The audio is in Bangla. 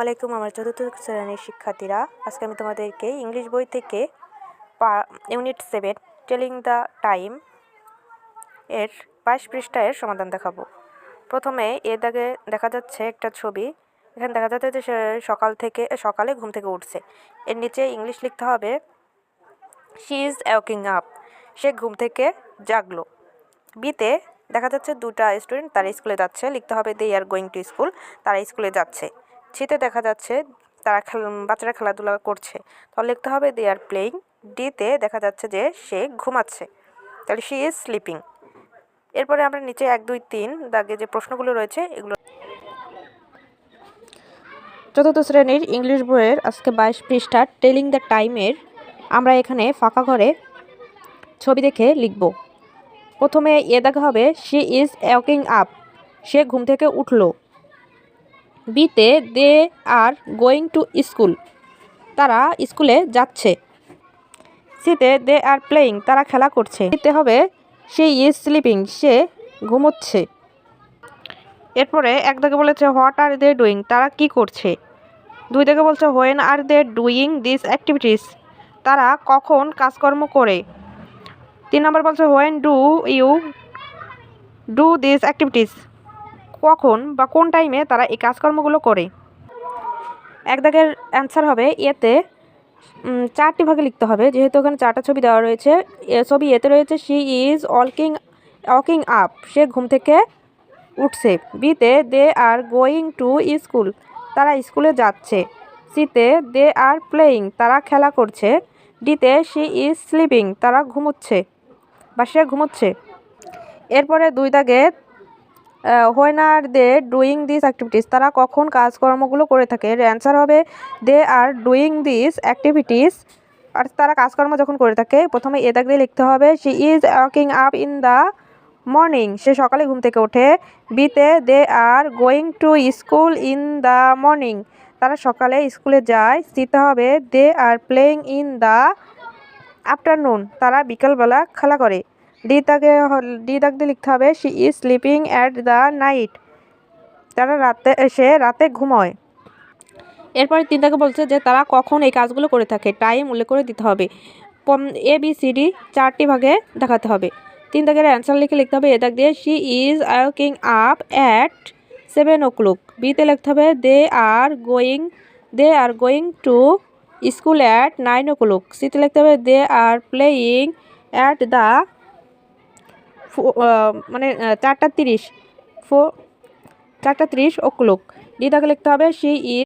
আলাইকুম আমার চতুর্থ শ্রেণীর শিক্ষার্থীরা। আজকে আমি তোমাদেরকে ইংলিশ বই থেকে ইউনিট 7 টেলিং দ্য টাইম এর 22 পৃষ্ঠার সমাধান দেখাবো। প্রথমে এর দাগে দেখা যাচ্ছে একটা ছবি। এখানে দেখা যাচ্ছে যে সে সকালে ঘুম থেকে উঠছে। এর নিচে ইংলিশ লিখতে হবে শি ইজ ওয়াকিং আপ, সে ঘুম থেকে জাগলো। বিতে দেখা যাচ্ছে দুটা স্টুডেন্ট তারা স্কুলে যাচ্ছে, লিখতে হবে they are going to school, তারা স্কুলে যাচ্ছে। সিতে দেখা যাচ্ছে তারা বাচ্চারা খেলাধুলা করছে, তাহলে লিখতে হবে দে আর প্লেয়িং। ডিতে দেখা যাচ্ছে যে সে ঘুমাচ্ছে, তাহলে শি ইজ স্লিপিং। এরপরে আমরা নিচে 1, 2, 3 দাগে যে প্রশ্নগুলো রয়েছে এগুলো চতুর্থ শ্রেণীর ইংলিশ বইয়ের আজকে 22 পৃষ্ঠা টেলিং দ্য টাইমের আমরা এখানে ফাঁকা ঘরে ছবি দেখে লিখব। প্রথমে এ দেখা হবে শি ইজ ওয়াকিং আপ, সে ঘুম থেকে উঠল। বিতে they are going to school, তারা স্কুলে যাচ্ছে। সিতে দে আর প্লেয়িং, তারা খেলা করছে। দিতে হবে শি ইজ স্লিপিং, সে ঘুমোচ্ছে। এরপরে এক দাগে বলেছে হোয়াট আর দে ডুইং, তারা কি করছে। 2 দাগে বলছে when are they doing this activities, তারা কখন কাজকর্ম করে। 3 নম্বর বলছে when do you do this activities, কখন বা কোন টাইমে তারা এই কাজকর্মগুলো করে। এক দাগের অ্যান্সার হবে এতে 4টি ভাগে লিখতে হবে, যেহেতু ওখানে 4টা ছবি দেওয়া রয়েছে। ছবি এতে রয়েছে শি ইজ ওয়াকিং আপ, সে ঘুম থেকে উঠছে। বিতে they are going to school, তারা স্কুলে যাচ্ছে। সিতে দে আর প্লেয়িং, তারা খেলা করছে। ডিতে শি ইজ স্লিপিং, তারা ঘুমোচ্ছে বা সে ঘুমোচ্ছে। এরপরে 2 দাগে when are they doing this activities, তারা কখন কাজকর্মগুলো করে থাকে। এর অ্যান্সার হবে they are doing this activities, আর তারা কাজকর্ম যখন করে থাকে। প্রথমে এ দাগ দিয়ে লিখতে হবে she is waking up in the morning, সে সকালে ঘুম থেকে ওঠে। বিতে they are going to school in the morning, তারা সকালে স্কুলে যায়। সিতে হবে they are playing in the afternoon, তারা বিকালবেলা খেলা করে। ডি দাগ দিয়ে লিখতে হবে she is sleeping at the night, তারা রাতে ঘুমোয়। এরপরে 3 দাগে বলছে যে তারা কখন এই কাজগুলো করে থাকে, টাইম উল্লেখ করে দিতে হবে। ABCD 4টি ভাগে দেখাতে হবে। 3 দাগের অ্যান্সার লিখতে হবে এ দাগ দিয়ে she is waking up at 7 o'clock। বিতে লিখতে হবে they are going to school at 9 o'clock। সিতে লিখতে হবে they are playing at the 4:30 o'clock। D দাগে লিখতে হবে শি ইজ